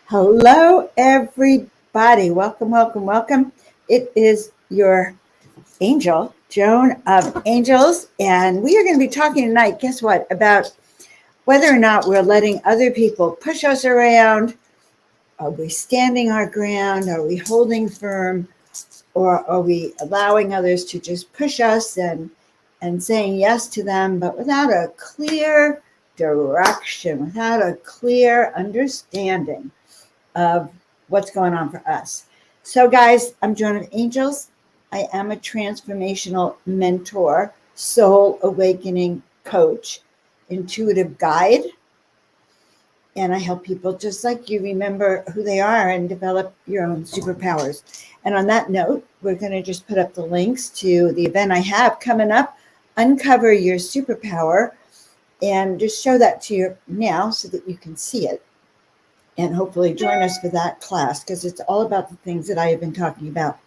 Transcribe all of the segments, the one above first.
Hello, everybody. Welcome, welcome, welcome. It is your angel, Joan of Angels, and we are going to be talking tonight, guess what, about whether or not we're letting other people push us around. Are we standing our ground? Are we holding firm? Or are we allowing others to just push us and saying yes to them, but without a clear direction, without a clear understanding of what's going on for us? So, guys, I'm Joan of Angels. I am a transformational mentor, soul awakening coach, intuitive guide, and I help people just like you remember who they are and develop your own superpowers. And on that note, we're going to just put up the links to the event I have coming up, Uncover Your Superpower, and just show that to you now so that you can see it. And hopefully join us for that class because it's all about the things that I have been talking about.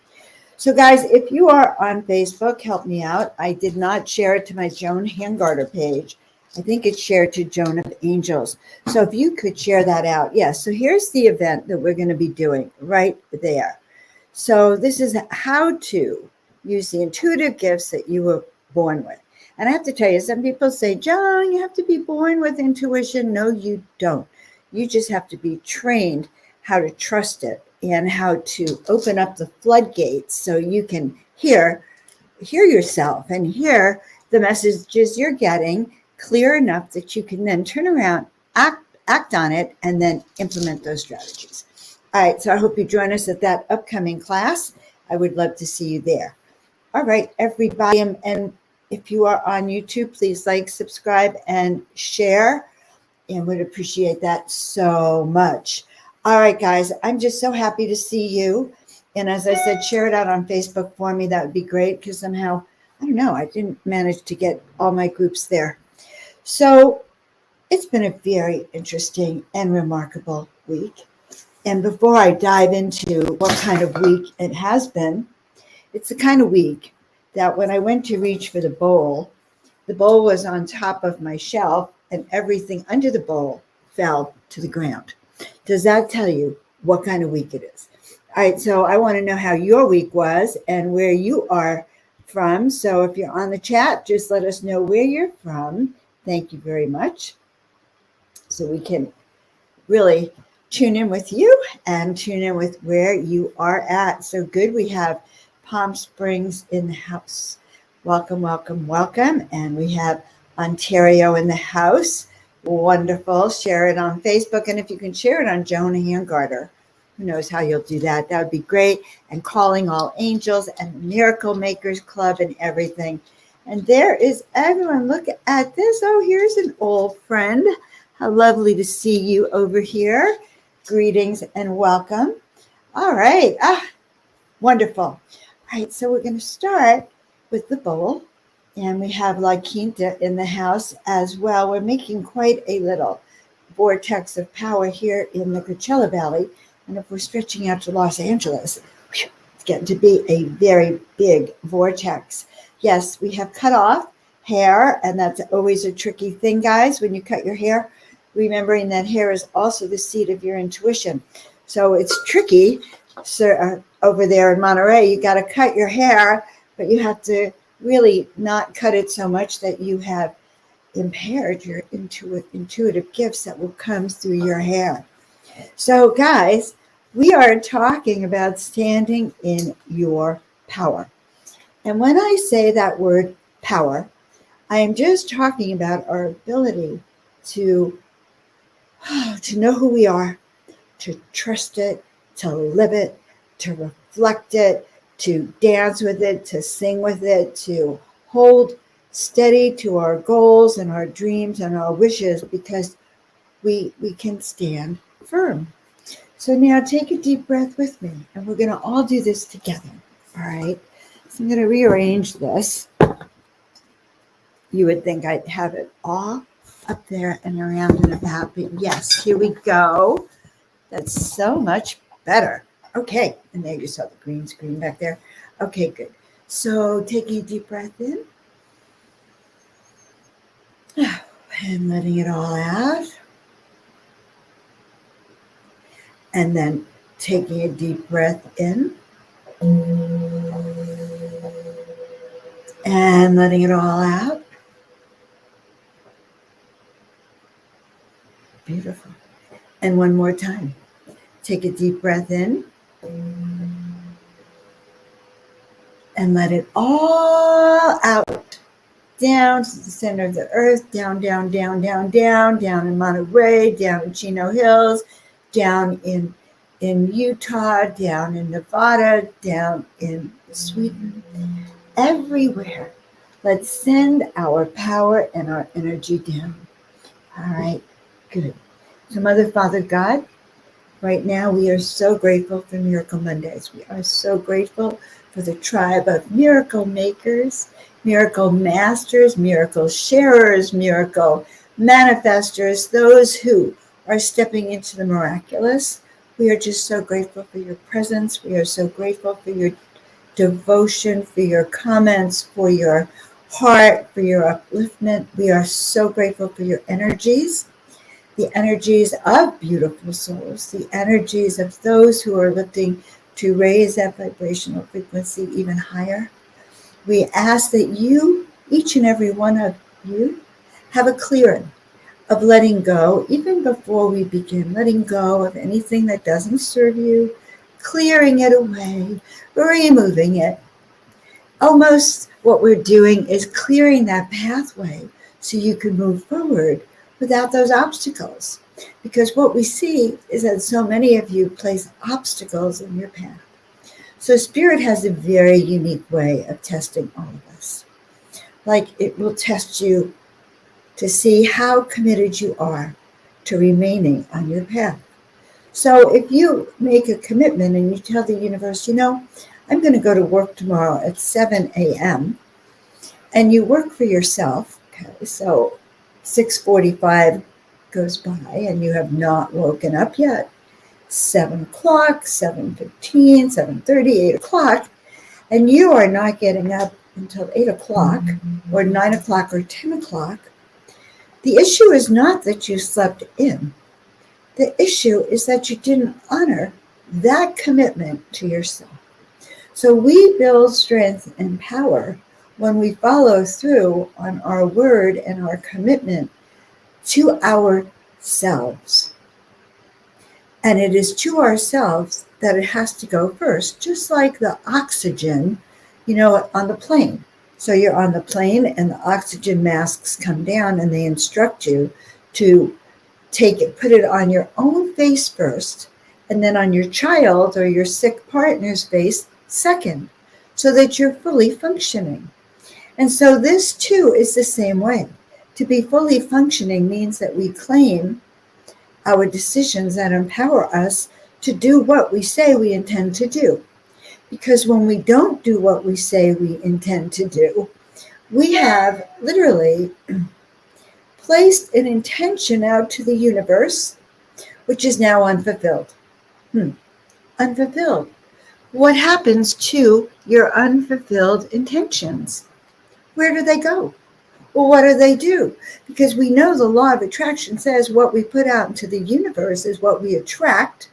So, guys, if you are on Facebook, help me out. I did not share it to my Joan Hangarter page. I think it's shared to Joan of Angels. So if you could share that out. Yes, so here's the event that we're going to be doing right there. So this is how to use the intuitive gifts that you were born with. And I have to tell you, some people say, Joan, you have to be born with intuition. No, you don't. You just have to be trained how to trust it and how to open up the floodgates so you can hear yourself and hear the messages you're getting clear enough that you can then turn around, act on it, and then implement those strategies. All right, so I hope you join us at that upcoming class. I would love to see you there. All right, everybody, and if you are on YouTube, please like, subscribe, and share, and would appreciate that so much. All right, guys, I'm just so happy to see you. And as I said, share it out on Facebook for me. That would be great because somehow, I don't know, I didn't manage to get all my groups there. So it's been a very interesting and remarkable week. And before I dive into what kind of week it has been, it's the kind of week that when I went to reach for the bowl was on top of my shelf and everything under the bowl fell to the ground. Does that tell you what kind of week it is? All right, so I want to know how your week was and where you are from. So if you're on the chat, just let us know where you're from. Thank you very much. So we can really tune in with you and tune in with where you are at. So good. We have Palm Springs in the house. Welcome, welcome, welcome. And we have Ontario in the house. Wonderful. Share it on Facebook. And if you can share it on Joan Hangarter, who knows how you'll do that. That would be great. And calling all angels and Miracle Makers Club and everything. And there is everyone. Look at this. Oh, here's an old friend. How lovely to see you over here. Greetings and welcome. All right. Wonderful. All right. So we're going to start with the bowl. And we have La Quinta in the house as well. We're making quite a little vortex of power here in the Coachella Valley. And if we're stretching out to Los Angeles, it's getting to be a very big vortex. Yes, we have cut off hair, and that's always a tricky thing, guys, when you cut your hair, remembering that hair is also the seat of your intuition. So it's tricky. So over there in Monterey, you got to cut your hair, but you have to really not cut it so much that you have impaired your intuitive gifts that will come through your hair. So, guys, we are talking about standing in your power. And when I say that word power, I am just talking about our ability to know who we are, to trust it, to live it, to reflect it, to dance with it, to sing with it, to hold steady to our goals and our dreams and our wishes because we can stand firm. So now take a deep breath with me, and we're going to all do this together. All right. So I'm going to rearrange this. You would think I'd have it all up there and around and about, but yes, here we go. That's so much better. Okay. And there you saw the green screen back there. Okay, good. So taking a deep breath in and letting it all out. And then taking a deep breath in and letting it all out. Beautiful. And one more time. Take a deep breath in and let it all out. Down to the center of the earth, down, down, down, down, down, down in Monterey, down in Chino Hills, down in Utah, down in Nevada, down in Sweden, everywhere. Let's send our power and our energy down. All right, good. So Mother, Father, God, right now we are so grateful for Miracle Mondays. We are so grateful for the tribe of miracle makers, miracle masters, miracle sharers, miracle manifestors, those who are stepping into the miraculous. We are just so grateful for your presence. We are so grateful for your devotion, for your comments, for your heart, for your upliftment. We are so grateful for your energies, the energies of beautiful souls, the energies of those who are looking to raise that vibrational frequency even higher. We ask that you, each and every one of you, have a clearing of letting go, even before we begin, letting go of anything that doesn't serve you, clearing it away, removing it. Almost what we're doing is clearing that pathway so you can move forward without those obstacles. Because what we see is that so many of you place obstacles in your path. So Spirit has a very unique way of testing all of us. Like it will test you to see how committed you are to remaining on your path. So if you make a commitment and you tell the universe, I'm going to go to work tomorrow at 7 a.m. and you work for yourself, okay, so 6:45 goes by and you have not woken up yet. 7 o'clock, 7:15, 7:30, 8 o'clock, and you are not getting up until 8 o'clock or 9 o'clock or 10 o'clock. The issue is not that you slept in. The issue is that you didn't honor that commitment to yourself. So we build strength and power when we follow through on our word and our commitment to ourselves. And it is to ourselves that it has to go first, just like the oxygen, on the plane. So you're on the plane and the oxygen masks come down and they instruct you to put it on your own face first, and then on your child or your sick partner's face second, so that you're fully functioning. And so this too is the same way. To be fully functioning means that we claim our decisions that empower us to do what we say we intend to do. Because when we don't do what we say we intend to do, we have literally placed an intention out to the universe, which is now unfulfilled. Unfulfilled. What happens to your unfulfilled intentions? Where do they go? Well, what do they do? Because we know the law of attraction says what we put out into the universe is what we attract.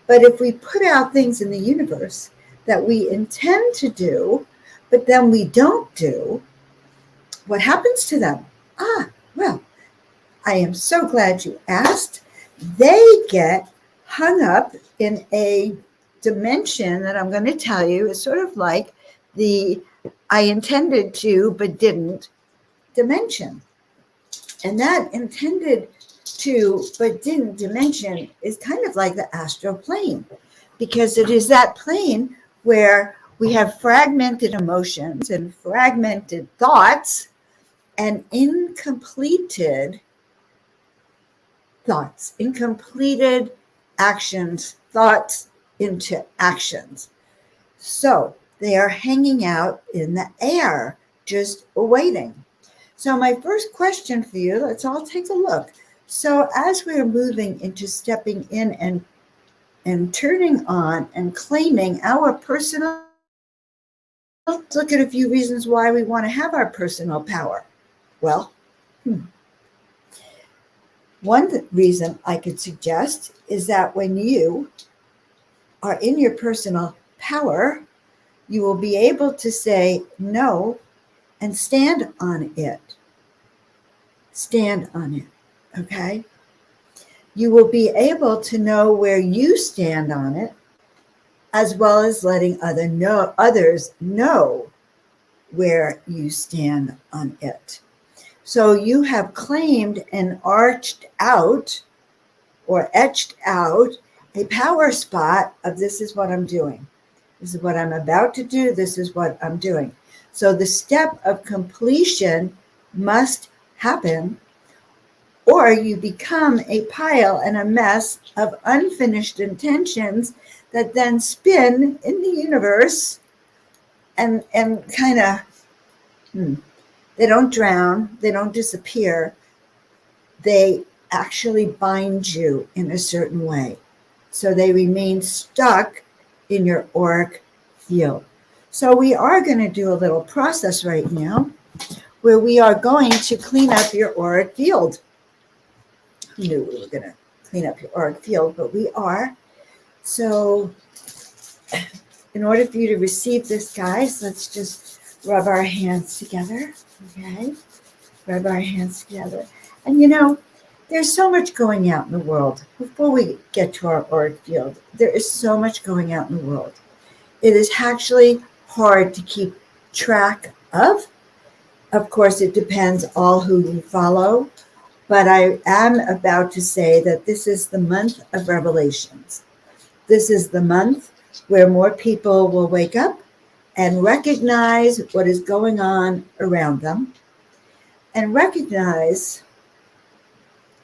But if we put out things in the universe that we intend to do, but then we don't do, what happens to them? Well, I am so glad you asked. They get hung up in a dimension that I'm going to tell you is sort of like the I intended to but didn't dimension. And that intended to but didn't dimension is kind of like the astral plane, because it is that plane where we have fragmented emotions and fragmented thoughts and incompleted thoughts, incompleted actions, thoughts into actions. So they are hanging out in the air, just waiting. So my first question for you, let's all take a look. So as we're moving into stepping in and turning on and claiming our personal, let's look at a few reasons why we want to have our personal power. Well, One reason I could suggest is that when you are in your personal power, you will be able to say no and stand on it. Stand on it. Okay? You will be able to know where you stand on it, as well as letting others know where you stand on it. So you have claimed and arched out or etched out a power spot of this is what I'm doing. This is what I'm about to do. This is what I'm doing. So the step of completion must happen, or you become a pile and a mess of unfinished intentions that then spin in the universe and kind of, they don't drown, they don't disappear. They actually bind you in a certain way. So they remain stuck in your auric field. So we are going to do a little process right now where we are going to clean up your auric field. Who knew we were going to clean up your auric field, but we are. So in order for you to receive this, guys, let's just rub our hands together. Okay? Rub our hands together. And there's so much going out in the world. Before we get to our auric field, there is so much going out in the world. It is actually hard to keep track of. Of course, it depends all who you follow. But I am about to say that this is the month of revelations. This is the month where more people will wake up and recognize what is going on around them and recognize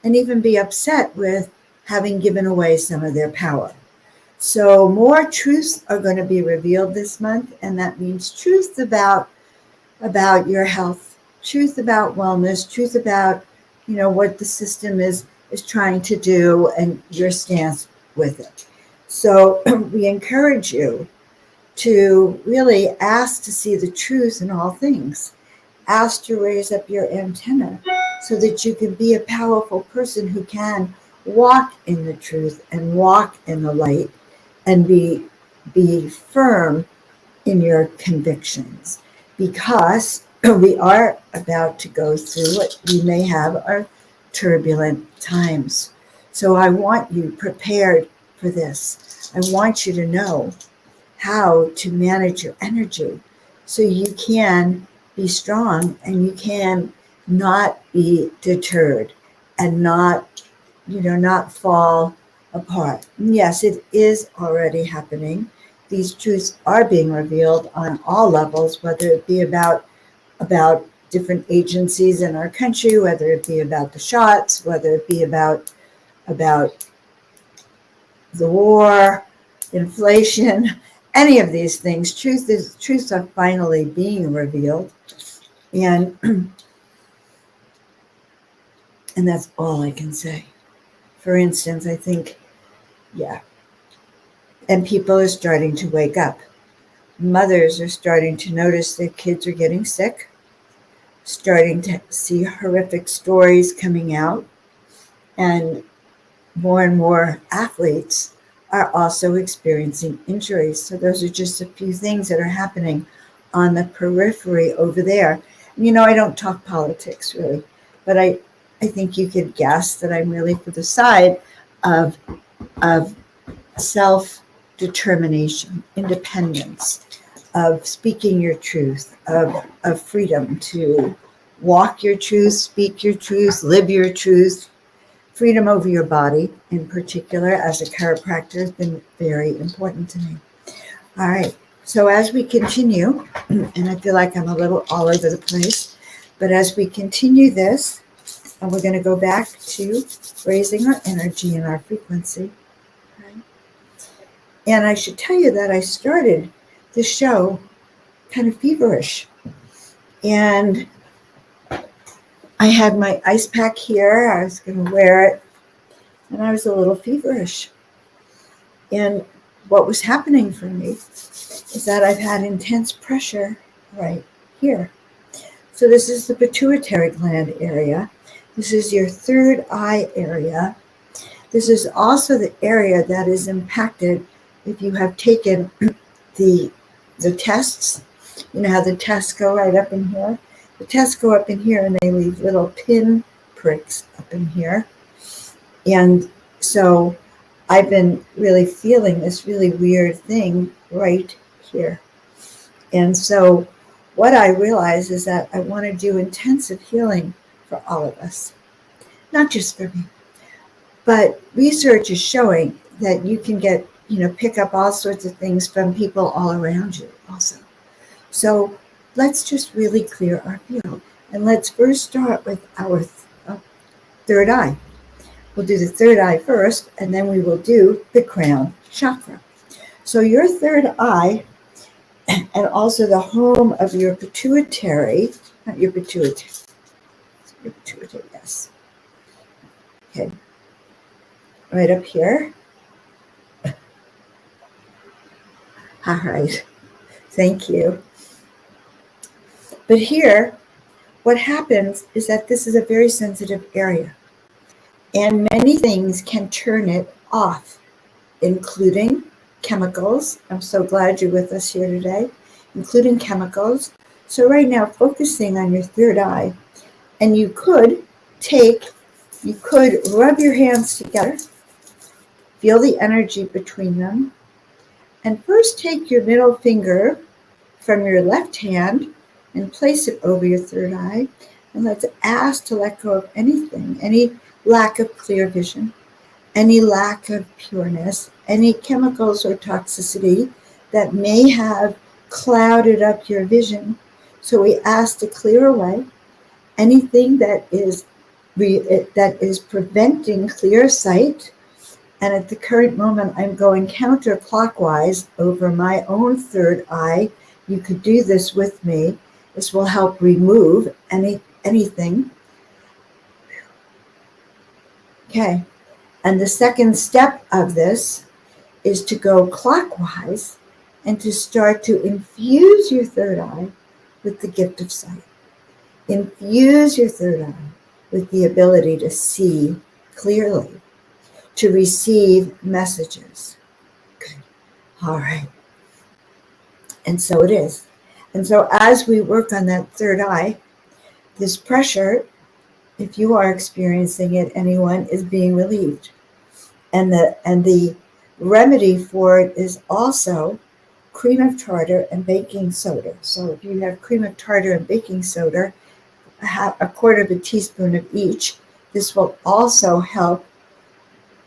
and even be upset with having given away some of their power. So more truths are going to be revealed this month, and that means truth about your health, truth about wellness, truth about what the system is trying to do and your stance with it. So we encourage you to really ask to see the truth in all things. Ask to raise up your antenna so that you can be a powerful person who can walk in the truth and walk in the light and be firm in your convictions, because we are about to go through what we may have are turbulent times. So I want you prepared for this. I want you to know how to manage your energy so you can be strong and you can not be deterred and not fall apart. Yes, it is already happening. These truths are being revealed on all levels, whether it be about different agencies in our country, whether it be about the shots, whether it be about the war, inflation, any of these things. Truths are finally being revealed. And that's all I can say. For instance, I think, and people are starting to wake up. Mothers are starting to notice their kids are getting sick, starting to see horrific stories coming out, and more athletes are also experiencing injuries. So those are just a few things that are happening on the periphery over there. I don't talk politics really, but I think you could guess that I'm really for the side of self-determination, independence, of speaking your truth, of freedom to walk your truth, speak your truth, live your truth, freedom over your body in particular. As a chiropractor, has been very important to me. All right. So as we continue, and I feel like I'm a little all over the place, but as we continue this, and we're going to go back to raising our energy and our frequency. Okay? And I should tell you that I started the show kind of feverish. And I had my ice pack here. I was going to wear it. And I was a little feverish. And what was happening for me is that I've had intense pressure right here. So this is the pituitary gland area. This is your third eye area. This is also the area that is impacted if you have taken the tests. You know how the tests go right up in here? The tests go up in here and they leave little pin pricks up in here. And so I've been really feeling this really weird thing right here. And so what I realize is that I want to do intensive healing for all of us, not just for me. But research is showing that you can get, pick up all sorts of things from people all around you also. So let's just really clear our field. And let's first start with our third eye. We'll do the third eye first, and then we will do the crown chakra. So your third eye, and also the home of your pituitary, not your pituitary, your pituitary, yes. Okay, right up here. All right, thank you. But here, what happens is that this is a very sensitive area, and many things can turn it off, including chemicals. I'm so glad you're with us here today, including chemicals. So right now, focusing on your third eye, and you could rub your hands together, feel the energy between them, and first take your middle finger from your left hand and place it over your third eye. And let's ask to let go of anything, any lack of clear vision, any lack of pureness, any chemicals or toxicity that may have clouded up your vision. So we ask to clear away anything that is preventing clear sight. And at the current moment, I'm going counterclockwise over my own third eye. You could do this with me. This will help remove anything. Okay. And the second step of this is to go clockwise and to start to infuse your third eye with the gift of sight. Infuse your third eye with the ability to see clearly, to receive messages. Good. All right. And so it is. And so as we work on that third eye, this pressure, if you are experiencing it, anyone, is being relieved. And the remedy for it is also cream of tartar and baking soda. So if you have cream of tartar and baking soda, a quarter of a teaspoon of each, this will also help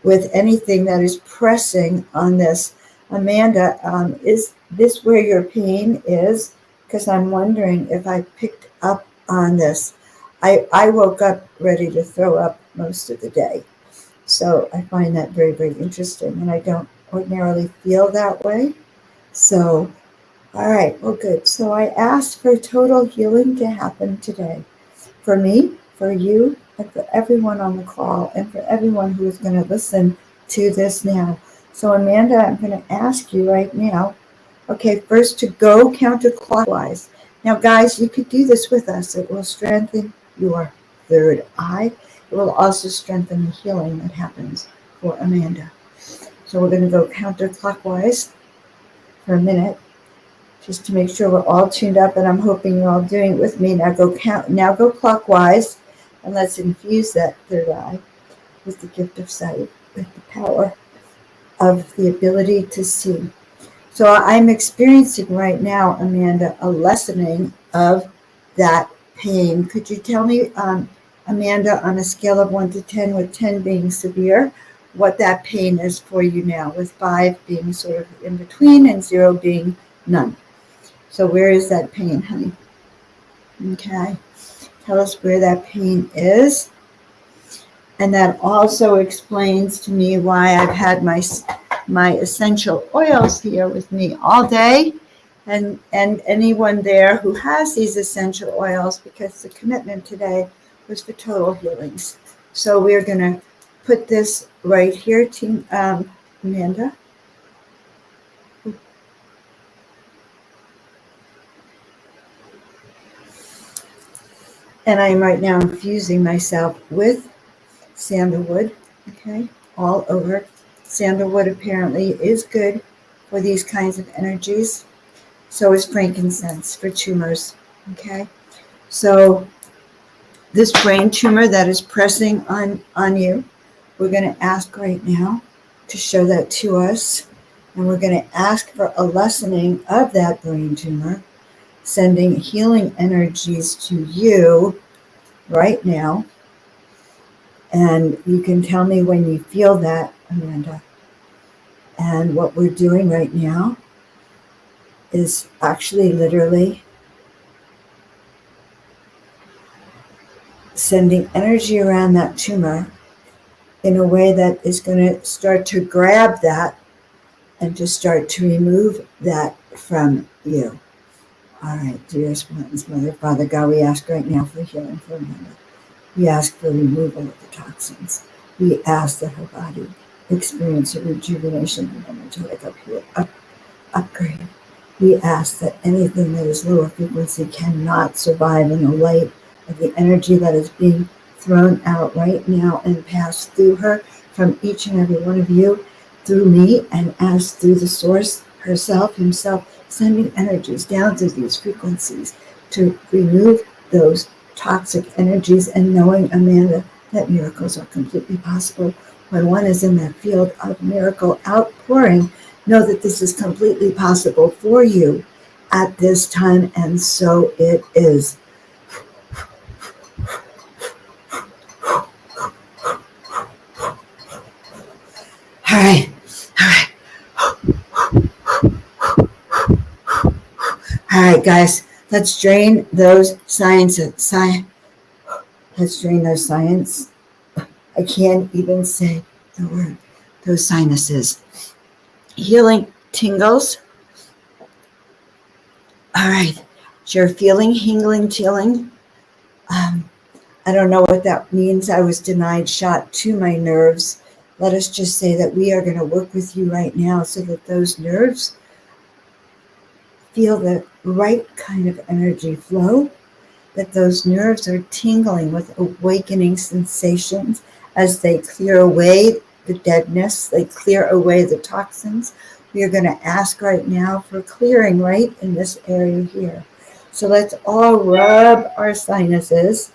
with anything that is pressing on this. Amanda, is this where your pain is? Because I'm wondering if I picked up on this. I woke up ready to throw up most of the day. So I find that very, very interesting. And I don't ordinarily feel that way. So, all right, well, good. So I asked for total healing to happen today. For me, for you, and for everyone on the call, and for everyone who is going to listen to this now. So Amanda, I'm going to ask you right now, okay, first to go counterclockwise. Now guys, you could do this with us. It will strengthen your third eye. It will also strengthen the healing that happens for Amanda. So we're going to go counterclockwise for a minute, just to make sure we're all tuned up, and I'm hoping you're all doing it with me. Now go clockwise, and let's infuse that third eye with the gift of sight, with the power of the ability to see. So I'm experiencing right now, Amanda, a lessening of that pain. Could you tell me, Amanda, on a scale of 1 to 10, with 10 being severe, what that pain is for you now, with 5 being sort of in between and 0 being none? So where is that pain, honey? Okay. Tell us where that pain is. And that also explains to me why I've had my essential oils here with me all day. And anyone there who has these essential oils, because the commitment today was for total healings. So we're going to put this right here, Team Amanda. And I am right now infusing myself with sandalwood, okay, all over. Sandalwood apparently is good for these kinds of energies. So is frankincense for tumors, okay? So this brain tumor that is pressing on you, we're going to ask right now to show that to us. And we're going to ask for a lessening of that brain tumor, sending healing energies to you right now. And you can tell me when you feel that, Amanda. And what we're doing right now is actually literally sending energy around that tumor in a way that is going to start to grab that and to start to remove that from you. All right, dearest ones, Mother, Father, God, we ask right now for healing for Amanda. We ask for removal of the toxins. We ask that her body experience a rejuvenation and energetic upgrade. We ask that anything that is lower frequency cannot survive in the light of the energy that is being thrown out right now and passed through her from each and every one of you, through me, and as through the source herself, himself, sending energies down through these frequencies to remove those toxic energies, and knowing, Amanda, that miracles are completely possible. When one is in that field of miracle outpouring, know that this is completely possible for you at this time, and so it is. All right, all right. All right, guys, let's drain those let's drain those science. I can't even say the word. Those sinuses. Healing tingles. All right. You're feeling healing, chilling. I don't know what that means. I was denied shot to my nerves. Let us just say that we are going to work with you right now so that those nerves feel the right kind of energy flow, that those nerves are tingling with awakening sensations as they clear away the deadness, they clear away the toxins. We are going to ask right now for clearing right in this area here. So let's all rub our sinuses.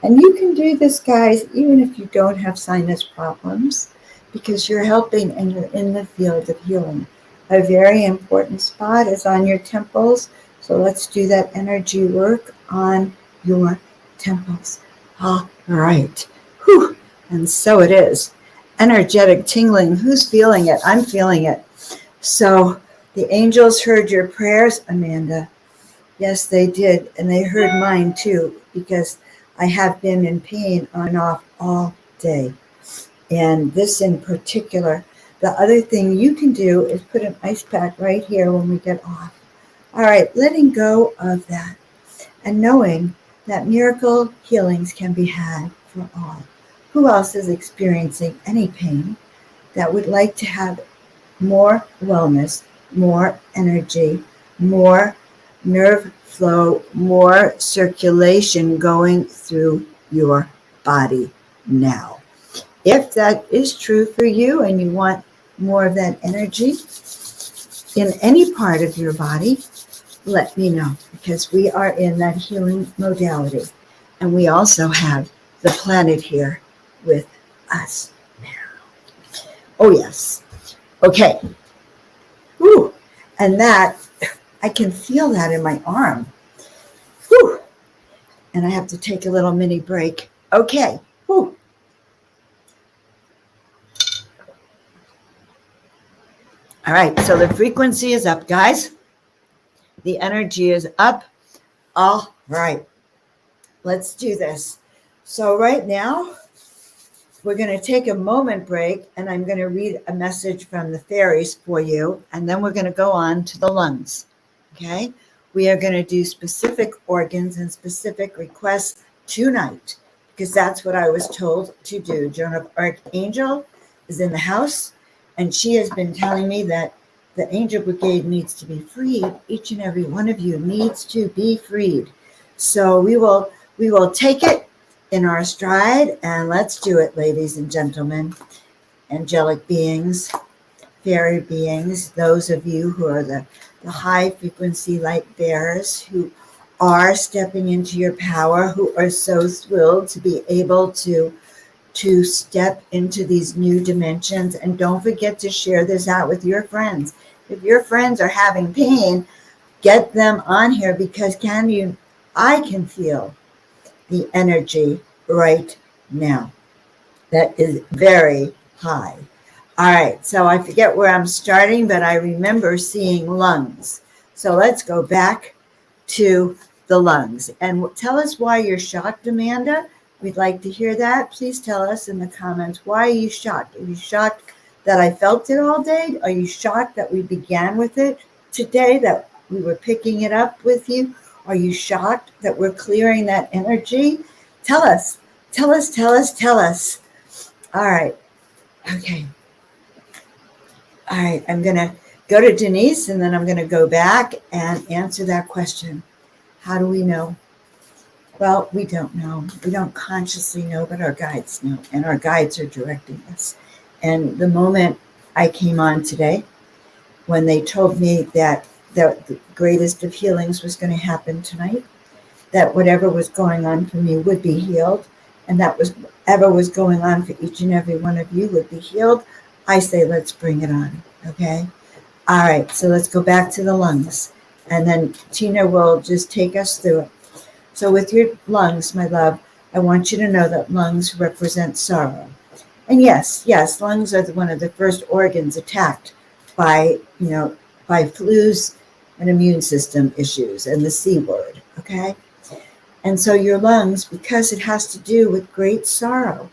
And you can do this, guys, even if you don't have sinus problems, because you're helping and you're in the field of healing. A very important spot is on your temples. So let's do that energy work on your temples. All right. Whew. And so it is. Energetic tingling. Who's feeling it? I'm feeling it. So the angels heard your prayers, Amanda. Yes, they did. And they heard mine too, because I have been in pain on and off all day. And this in particular. The other thing you can do is put an ice pack right here when we get off. All right, letting go of that and knowing that miracle healings can be had for all. Who else is experiencing any pain that would like to have more wellness, more energy, more nerve flow, more circulation going through your body now? If that is true for you and you want more of that energy in any part of your body, let me know, because we are in that healing modality. And we also have the planet here with us now. Oh, yes. Okay. Whew. And that, I can feel that in my arm. Whew. And I have to take a little mini break. Okay. Whew. All right. So the frequency is up, guys. The energy is up. All right. Let's do this. So right now, we're going to take a moment break, and I'm going to read a message from the fairies for you, and then we're going to go on to the lungs. Okay? We are going to do specific organs and specific requests tonight, because that's what I was told to do. Joan of Angel is in the house, and she has been telling me that the Angel Brigade needs to be freed. Each and every one of you needs to be freed. So we will we will take it in our stride, and let's do it, ladies and gentlemen, angelic beings, fairy beings, those of you who are the high frequency light bearers who are stepping into your power, who are so thrilled to be able to step into these new dimensions. And don't forget to share this out with your friends. If your friends are having pain, get them on here, because I can feel the energy right now. That is very high. All right, so I forget where I'm starting, but I remember seeing lungs. So let's go back to the lungs. And tell us why you're shocked, Amanda. We'd like to hear that. Please tell us in the comments, why are you shocked? Are you shocked that I felt it all day? Are you shocked that we began with it today, that we were picking it up with you? Are you shocked that we're clearing that energy? Tell us, tell us, tell us, tell us. All right. Okay. All right. I'm going to go to Denise, and then I'm going to go back and answer that question. How do we know? Well, we don't know. We don't consciously know, but our guides know, and our guides are directing us. And the moment I came on today, when they told me that the greatest of healings was going to happen tonight, that whatever was going on for me would be healed, and that whatever was going on for each and every one of you would be healed, I say, let's bring it on, okay? All right, so let's go back to the lungs, and then Tina will just take us through it. So with your lungs, my love, I want you to know that lungs represent sorrow. And yes, lungs are one of the first organs attacked by flus and immune system issues and the C word, okay? And so your lungs, because it has to do with great sorrow,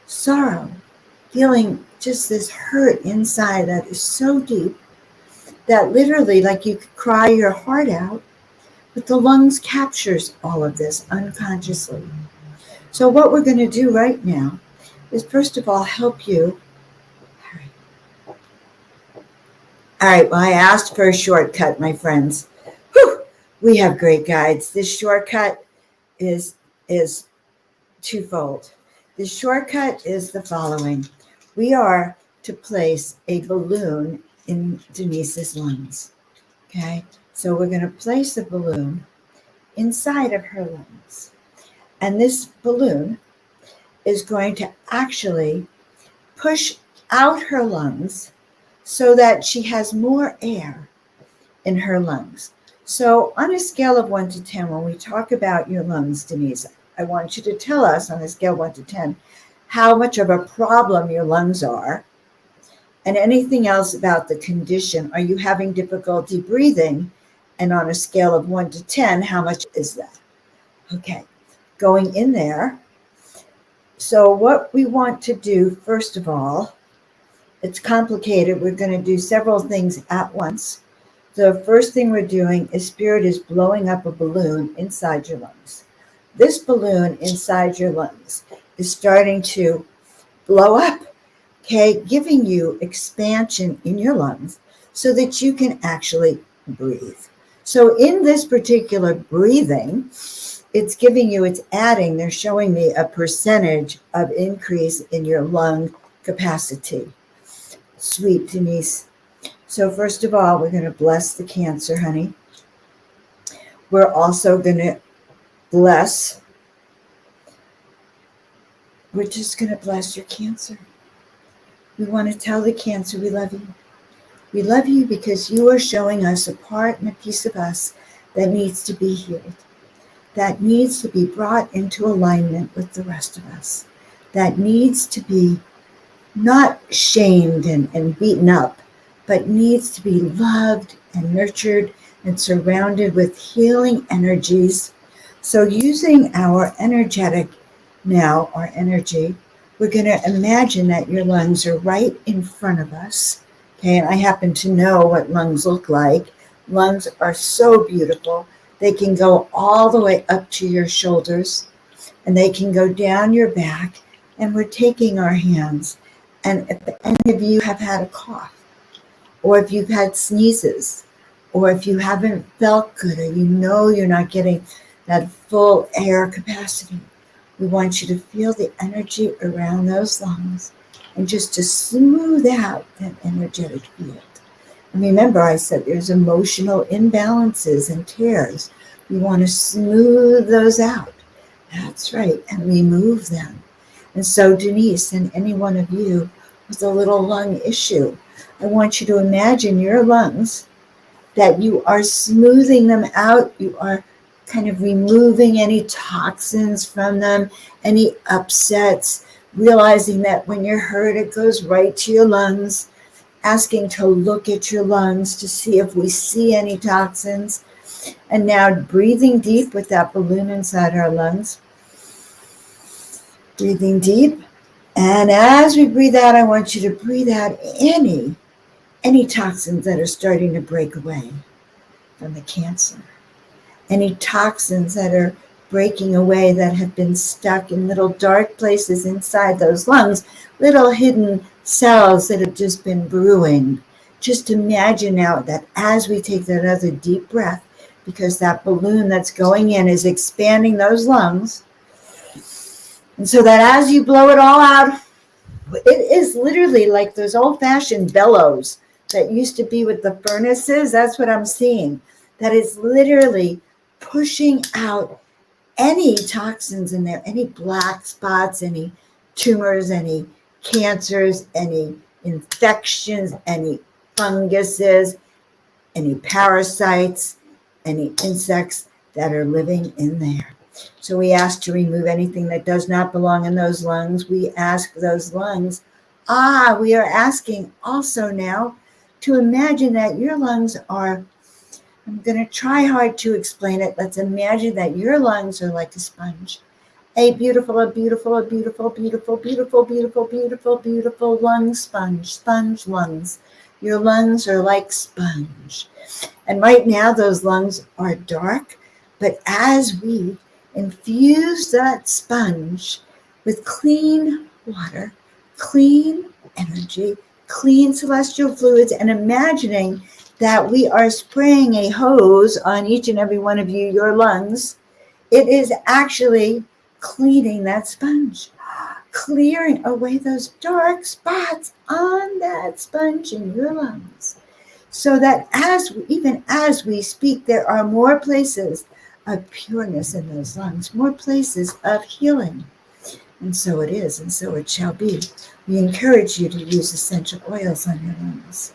feeling just this hurt inside that is so deep that literally, like, you could cry your heart out, but the lungs captures all of this unconsciously. So what we're going to do right now is, first of all, help you. All right, well, I asked for a shortcut, my friends. Whew, we have great guides. This shortcut is twofold. The shortcut is the following. We are to place a balloon in Denise's lungs, okay? So we're going to place a balloon inside of her lungs. And this balloon is going to actually push out her lungs so that she has more air in her lungs. So on a scale of 1 to 10, when we talk about your lungs, Denise, I want you to tell us on a scale of 1 to 10 how much of a problem your lungs are, and anything else about the condition. Are you having difficulty breathing? And on a scale of 1 to 10, how much is that? Okay, going in there. So what we want to do, first of all, it's complicated. We're going to do several things at once. The first thing we're doing is Spirit is blowing up a balloon inside your lungs. This balloon inside your lungs is starting to blow up, okay, giving you expansion in your lungs so that you can actually breathe. So in this particular breathing, it's giving you, it's adding, they're showing me a percentage of increase in your lung capacity. Sweet Denise. So first of all, we're going to bless the cancer, honey. We're also going to bless, we're just going to bless your cancer. We want to tell the cancer we love you. We love you because you are showing us a part and a piece of us that needs to be healed, that needs to be brought into alignment with the rest of us, that needs to be not shamed and beaten up, but needs to be loved and nurtured and surrounded with healing energies. So using our energetic now, our energy, we're going to imagine that your lungs are right in front of us. Okay, and I happen to know what lungs look like. Lungs are so beautiful. They can go all the way up to your shoulders, and they can go down your back. And we're taking our hands. And if any of you have had a cough, or if you've had sneezes, or if you haven't felt good, or you know you're not getting that full air capacity. We want you to feel the energy around those lungs and just to smooth out that energetic field. And remember, I said there's emotional imbalances and tears. We want to smooth those out. That's right, and remove them. And so, Denise, and any one of you with a little lung issue, I want you to imagine your lungs, that you are smoothing them out. You are kind of removing any toxins from them, any upsets, realizing that when you're hurt, it goes right to your lungs, asking to look at your lungs to see if we see any toxins. And now breathing deep with that balloon inside our lungs. Breathing deep. And as we breathe out, I want you to breathe out any toxins that are starting to break away from the cancer. Any toxins that are breaking away that have been stuck in little dark places inside those lungs, little hidden cells that have just been brewing. Just imagine now that as we take that other deep breath, because that balloon that's going in is expanding those lungs, and so that as you blow it all out, it is literally like those old-fashioned bellows that used to be with the furnaces. That's what I'm seeing. That is literally pushing out any toxins in there, any black spots, any tumors, any cancers, any infections, any funguses, any parasites, any insects that are living in there. So we ask to remove anything that does not belong in those lungs. We ask those lungs. We are asking also now to imagine that your lungs are, I'm going to try hard to explain it. Let's imagine that your lungs are like a sponge. A beautiful lung sponge lungs. Your lungs are like sponge. And right now those lungs are dark, but as we infuse that sponge with clean water, clean energy, clean celestial fluids, and imagining that we are spraying a hose on each and every one of you, your lungs, it is actually cleaning that sponge, clearing away those dark spots on that sponge in your lungs. So that even as we speak, there are more places of pureness in those lungs, more places of healing. And so it is, and so it shall be. We encourage you to use essential oils on your lungs.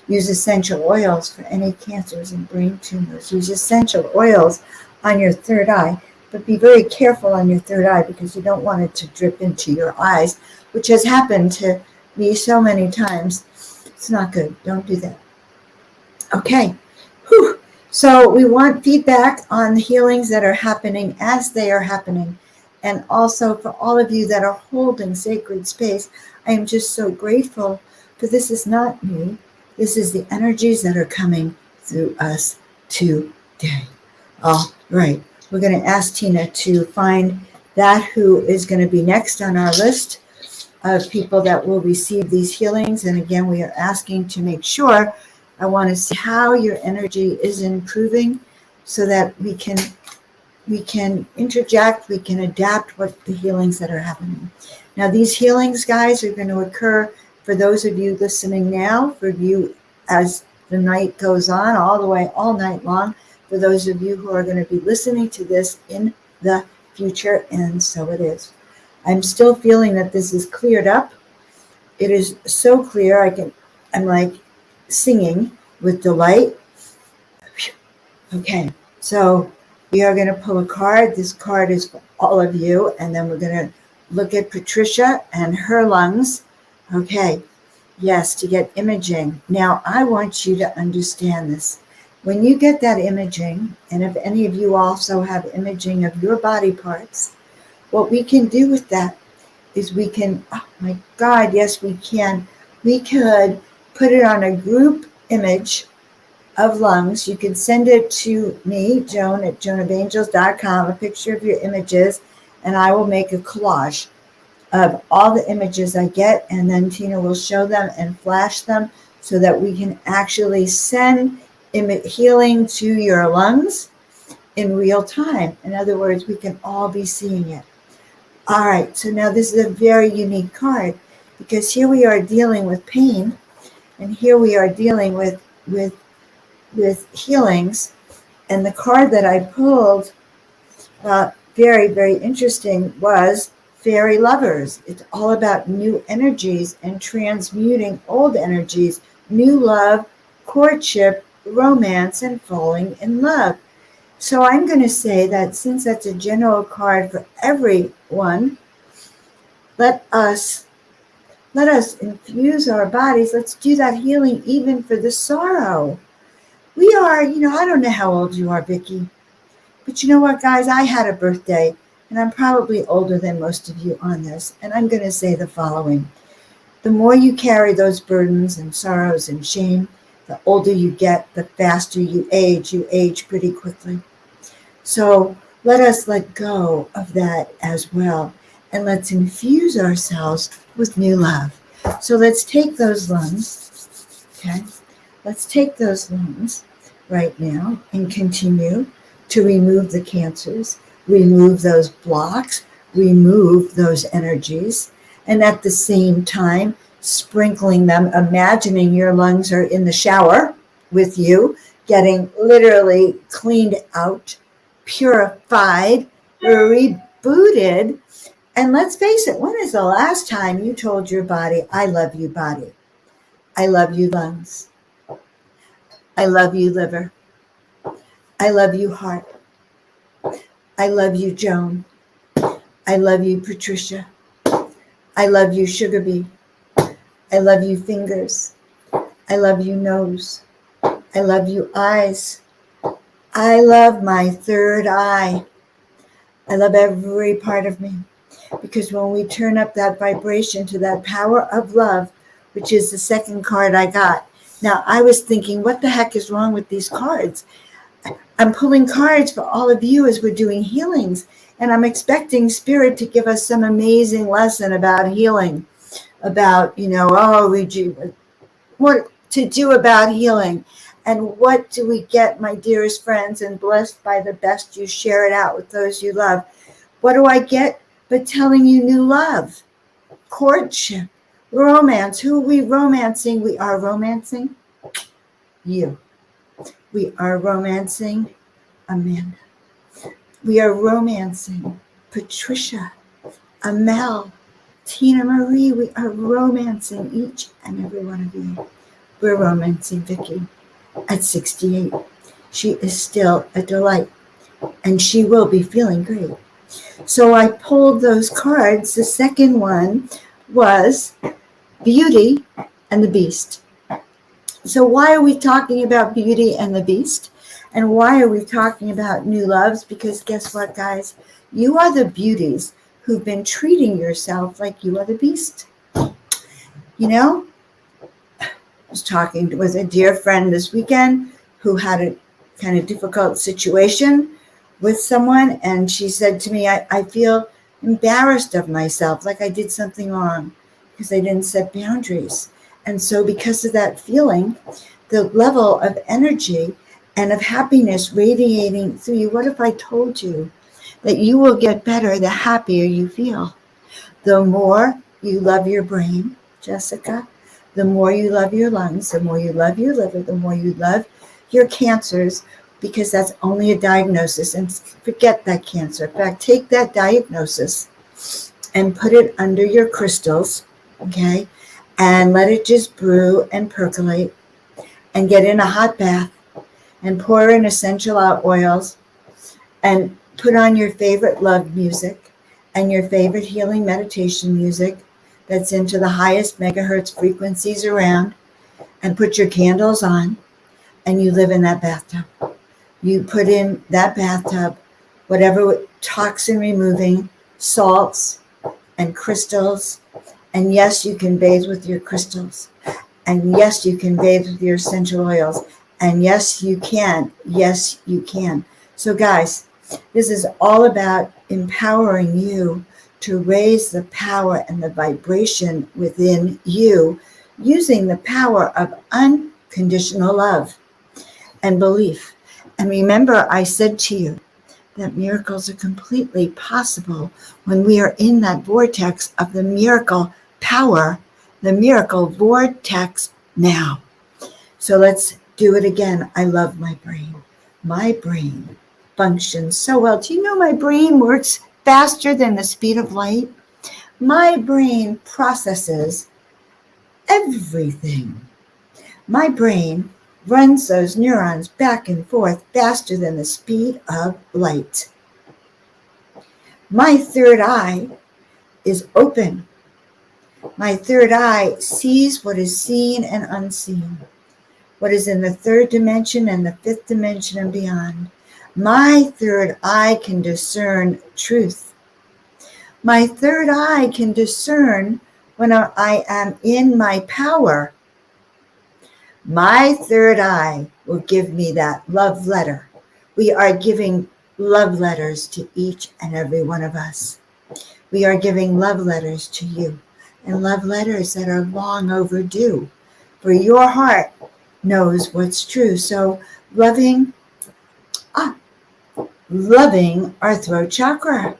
Use essential oils for any cancers and brain tumors. Use essential oils on your third eye, but be very careful on your third eye because you don't want it to drip into your eyes, which has happened to me so many times. It's not good. Don't do that. Okay. Whew. So we want feedback on the healings that are happening as they are happening. And also for all of you that are holding sacred space, I am just so grateful, for this is not me. This is the energies that are coming through us today. All right. We're going to ask Tina to find that who is going to be next on our list of people that will receive these healings. And again, we are asking to make sure, I want to see how your energy is improving so that we can interject, we can adapt what the healings that are happening. Now, these healings, guys, are going to occur for those of you listening now, for you as the night goes on, all night long, for those of you who are going to be listening to this in the future, and so it is. I'm still feeling that this is cleared up. It is so clear, I'm like singing with delight. Okay, so we are going to pull a card. This card is for all of you, and then we're going to look at Patricia and her lungs. Okay, yes, to get imaging. Now, I want you to understand this. When you get that imaging, and if any of you also have imaging of your body parts, what we can do with that is we can, oh my God, yes, we can. We could put it on a group image of lungs. You can send it to me, Joan, at joanofangels.com, a picture of your images, and I will make a collage of all the images I get, and then Tina will show them and flash them so that we can actually send healing to your lungs in real time. In other words, we can all be seeing it. All right, so now this is a very unique card because here we are dealing with pain, and here we are dealing with healings. And the card that I pulled, very, very interesting, was Fairy Lovers. It's all about new energies and transmuting old energies, new love, courtship, romance, and falling in love. So I'm going to say that since that's a general card for everyone, let us infuse our bodies. Let's do that healing even for the sorrow. We are, I don't know how old you are, Vicki, but you know what, guys? I had a birthday, and I'm probably older than most of you on this, and I'm going to say the following. The more you carry those burdens and sorrows and shame, the older you get, the faster you age. You age pretty quickly. So let us let go of that as well, and let's infuse ourselves with new love. So let's take those lungs, okay? Let's take those lungs right now and continue to remove the cancers, remove those blocks, remove those energies, and at the same time, sprinkling them, imagining your lungs are in the shower with you, getting literally cleaned out, purified, rebooted. And let's face it, when is the last time you told your body, I love you, body? I love you, lungs. I love you, liver. I love you, heart. I love you, Joan. I love you, Patricia. I love you, Sugar Bee. I love you, fingers. I love you, nose. I love you, eyes. I love my third eye. I love every part of me. Because when we turn up that vibration to that power of love, which is the second card I got. Now, I was thinking, what the heck is wrong with these cards? I'm pulling cards for all of you as we're doing healings. And I'm expecting Spirit to give us some amazing lesson about healing. About, what to do about healing. And what do we get, my dearest friends, and blessed by the best, you share it out with those you love. What do I get but telling you new love, courtship, romance? Who are we romancing? We are romancing you. We are romancing Amanda. We are romancing Patricia, Amel, Tina Marie. We are romancing each and every one of you. We're romancing Vicki at 68. She is still a delight, and she will be feeling great. So I pulled those cards. The second one was Beauty and the Beast. So why are we talking about Beauty and the Beast? And why are we talking about new loves? Because guess what, guys? You are the beauties who've been treating yourself like you are the beast. I was talking with a dear friend this weekend who had a kind of difficult situation with someone, and she said to me, I feel embarrassed of myself, like I did something wrong because I didn't set boundaries. And so because of that feeling, the level of energy and of happiness radiating through you, what if I told you that you will get better the happier you feel? The more you love your brain, Jessica, the more you love your lungs, the more you love your liver, the more you love your cancers, because that's only a diagnosis. And forget that cancer. In fact, take that diagnosis and put it under your crystals, okay? And let it just brew and percolate, and get in a hot bath and pour in essential oils and put on your favorite love music and your favorite healing meditation music that's into the highest megahertz frequencies around, and put your candles on, and you live in that bathtub. You put in that bathtub whatever toxin removing salts and crystals. And yes, you can bathe with your crystals. And yes, you can bathe with your essential oils. And yes, you can. Yes, you can. So guys, this is all about empowering you to raise the power and the vibration within you using the power of unconditional love and belief. And remember, I said to you that miracles are completely possible when we are in that vortex of the miracle power, the miracle vortex now. So let's do it again. I love my brain. My brain functions so well. Do you know my brain works faster than the speed of light? My brain processes everything. My brain runs those neurons back and forth faster than the speed of light. My third eye is open. My third eye sees what is seen and unseen, what is in the third dimension and the fifth dimension and beyond. My third eye can discern truth. My third eye can discern when I am in my power. My third eye will give me that love letter. We are giving love letters to each and every one of us. We are giving love letters to you, and love letters that are long overdue. For your heart knows what's true. So loving our throat chakra.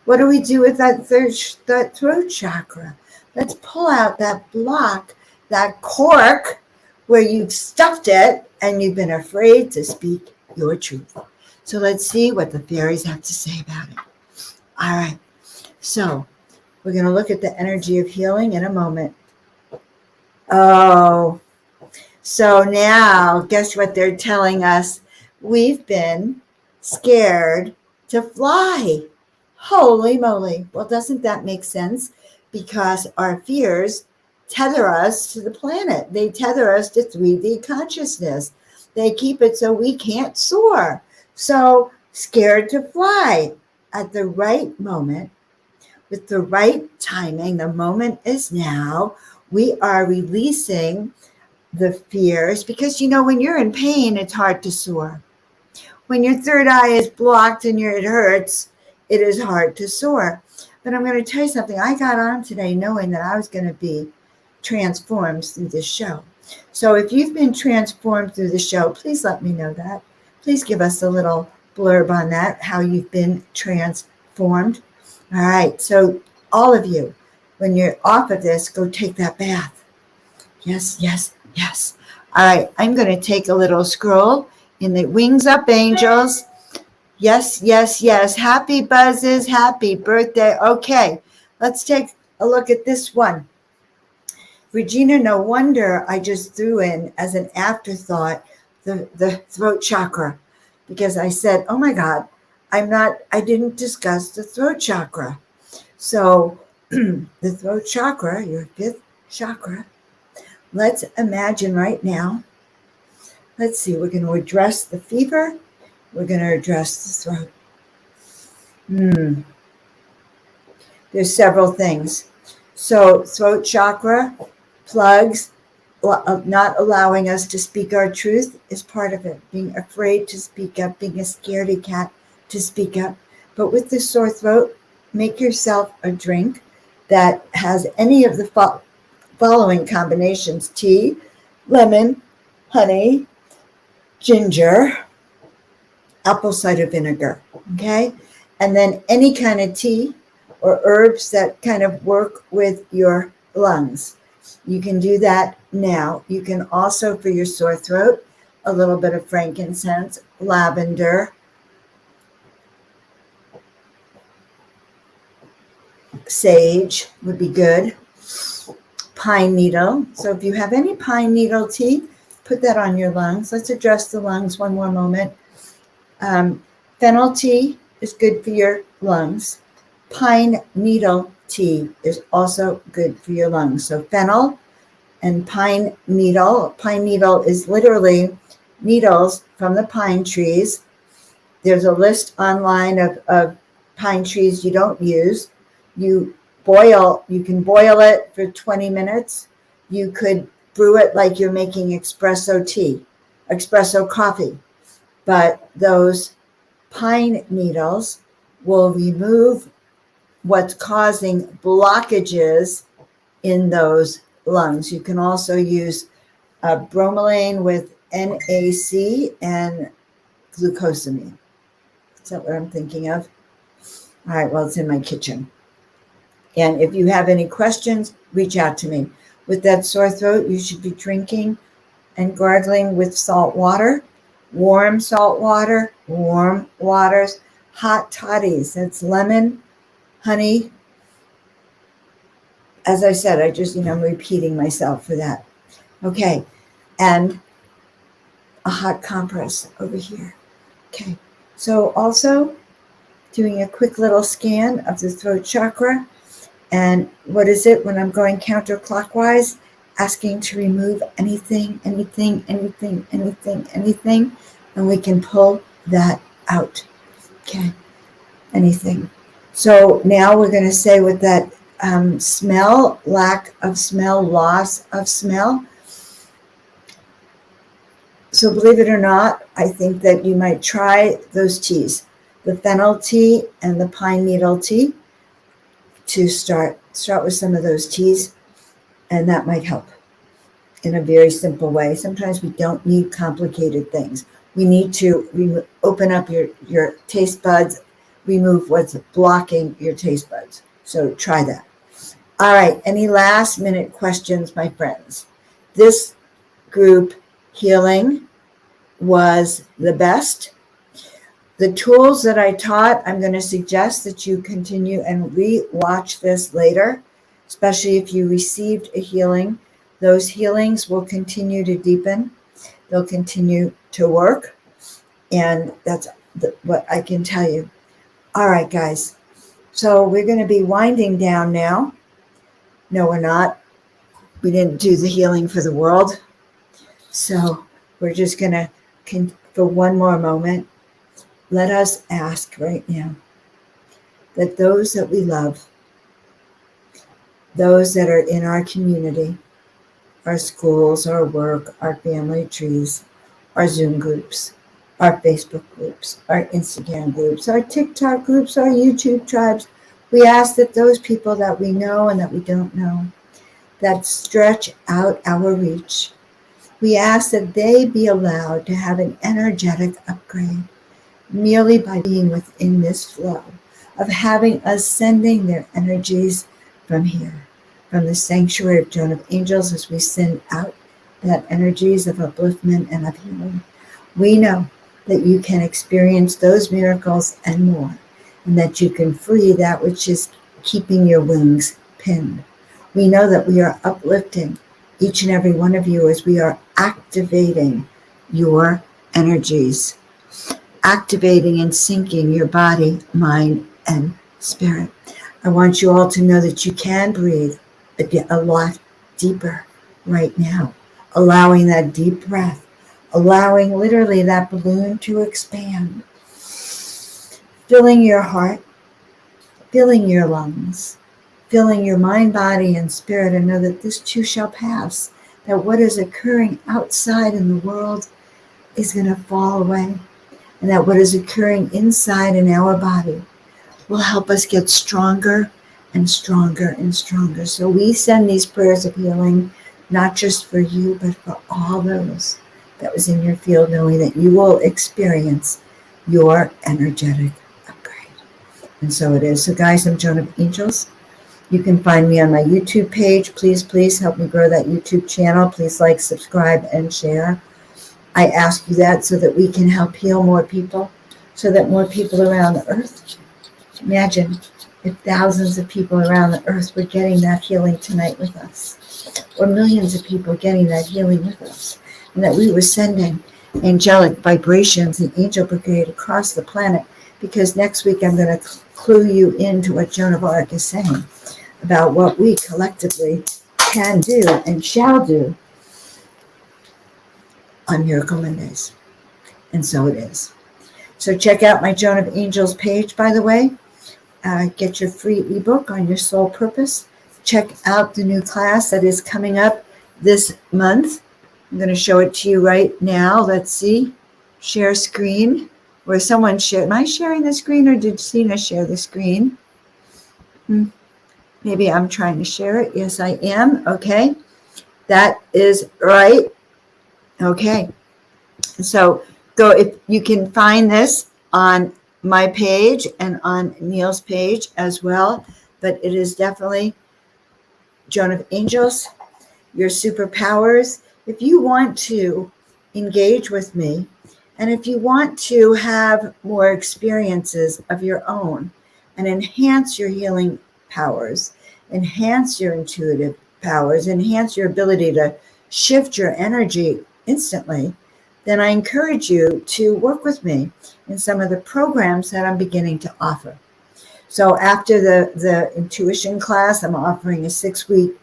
What do we do with that throat chakra? Let's pull out that block, that cork where you've stuffed it and you've been afraid to speak your truth. So let's see what the fairies have to say about it. All right. So we're going to look at the energy of healing in a moment. Oh, so now guess what they're telling us? We've been scared to fly. Holy moly. Well, doesn't that make sense? Because our fears tether us to the planet. They tether us to 3D consciousness. They keep it so we can't soar. So scared to fly. At the right moment, with the right timing, the moment is now, we are releasing the fears, because when you're in pain, it's hard to soar. When your third eye is blocked and it hurts, it is hard to soar. But I'm going to tell you something. I got on today knowing that I was going to be transformed through this show. So if you've been transformed through the show, please let me know that. Please give us a little blurb on that, how you've been transformed. All right. So all of you, when you're off of this, go take that bath. Yes, yes, yes. All right. I'm going to take a little scroll in the Wings Up Angels. Yes, yes, yes. Happy buzzes. Happy birthday. Okay. Let's take a look at this one. Regina, no wonder I just threw in as an afterthought the throat chakra, because I said, oh my God, I didn't discuss the throat chakra. So the throat chakra, your fifth chakra, let's imagine right now. Let's see, we're going to address the fever. We're going to address the throat. There's several things. So throat chakra plugs, not allowing us to speak our truth is part of it. Being afraid to speak up, being a scaredy cat to speak up. But with the sore throat, make yourself a drink that has any of the following combinations: tea, lemon, honey, ginger, apple cider vinegar, okay? And then any kind of tea or herbs that kind of work with your lungs. You can do that now. You can also, for your sore throat, a little bit of frankincense, lavender, sage would be good, pine needle. So if you have any pine needle tea, put that on your lungs. Let's address the lungs one more moment. Fennel tea is good for your lungs. Pine needle tea is also good for your lungs. So fennel and pine needle. Pine needle is literally needles from the pine trees. There's a list online of pine trees you don't use. You can boil it for 20 minutes. You could brew it like you're making espresso coffee. But those pine needles will remove what's causing blockages in those lungs. You can also use bromelain with NaC and glucosamine. Is that what I'm thinking of? All right, well, it's in my kitchen. And if you have any questions, reach out to me. With that sore throat, you should be drinking and gargling with salt water, warm salt water, warm waters, hot toddies. That's lemon, honey. As I said, I'm repeating myself for that. Okay. And a hot compress over here. Okay. So also doing a quick little scan of the throat chakra. And what is it when I'm going counterclockwise? Asking to remove anything. And we can pull that out. Okay. Anything. So now we're going to say with that smell, lack of smell, loss of smell. So believe it or not, I think that you might try those teas, the fennel tea and the pine needle tea, to start with some of those teas, and that might help in a very simple way. Sometimes we don't need complicated things. We need to open up your taste buds, remove what's blocking your taste buds. So try that. All right, any last minute questions, my friends? This group healing was the best. The tools that I taught, I'm going to suggest that you continue and re-watch this later, especially if you received a healing. Those healings will continue to deepen. They'll continue to work. And that's what I can tell you. All right, guys. So we're going to be winding down now. No, we're not. We didn't do the healing for the world. So we're just going to, for one more moment, let us ask right now that those that we love, those that are in our community, our schools, our work, our family trees, our Zoom groups, our Facebook groups, our Instagram groups, our TikTok groups, our YouTube tribes, we ask that those people that we know and that we don't know, that stretch out our reach, we ask that they be allowed to have an energetic upgrade merely by being within this flow of having us sending their energies from here, from the sanctuary of Joan of Angels, as we send out that energies of upliftment and of healing. We know that you can experience those miracles and more, and that you can free that which is keeping your wings pinned. We know that we are uplifting each and every one of you as we are activating your energies, activating and syncing your body, mind, and spirit. I want you all to know that you can breathe a lot deeper right now, allowing that deep breath, allowing literally that balloon to expand, filling your heart, filling your lungs, filling your mind, body, and spirit, and know that this too shall pass, that what is occurring outside in the world is going to fall away, and that what is occurring inside in our body will help us get stronger and stronger and stronger. So we send these prayers of healing, not just for you, but for all those that was in your field, knowing that you will experience your energetic upgrade. And so it is. So guys, I'm Joan of Angels. You can find me on my YouTube page. Please help me grow that YouTube channel. Please like, subscribe, and share. I ask you that so that we can help heal more people, so that more people around the earth. Imagine if thousands of people around the earth were getting that healing tonight with us, or millions of people getting that healing with us, and that we were sending angelic vibrations and angel brigade across the planet, because next week I'm going to clue you into what Joan of Arc is saying about what we collectively can do and shall do on Miracle Mondays. And so it is. So check out my Joan of Angels page, by the way. Get your free ebook on your soul purpose. Check out the new class that is coming up this month. I'm going to show it to you right now. Let's see. Share screen. Where someone shared. Am I sharing the screen, or did Sina share the screen? Maybe I'm trying to share it. Yes, I am. Okay. That is right. Okay. So So if you can find this on my page and on Neil's page as well, but it is definitely Joan of Angels, your superpowers. If you want to engage with me, and if you want to have more experiences of your own and enhance your healing powers, enhance your intuitive powers, enhance your ability to shift your energy instantly, then I encourage you to work with me in some of the programs that I'm beginning to offer. So after the intuition class, I'm offering a 6-week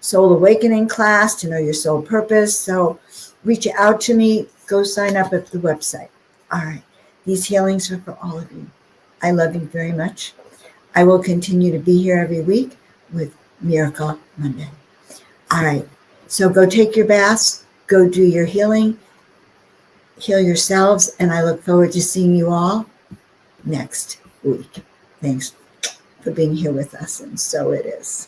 soul awakening class to know your soul purpose. So reach out to me, go sign up at the website. All right. These healings are for all of you. I love you very much. I will continue to be here every week with Miracle Monday. All right. So go take your baths, go do your healing, heal yourselves, and I look forward to seeing you all next week. Thanks for being here with us, and so it is.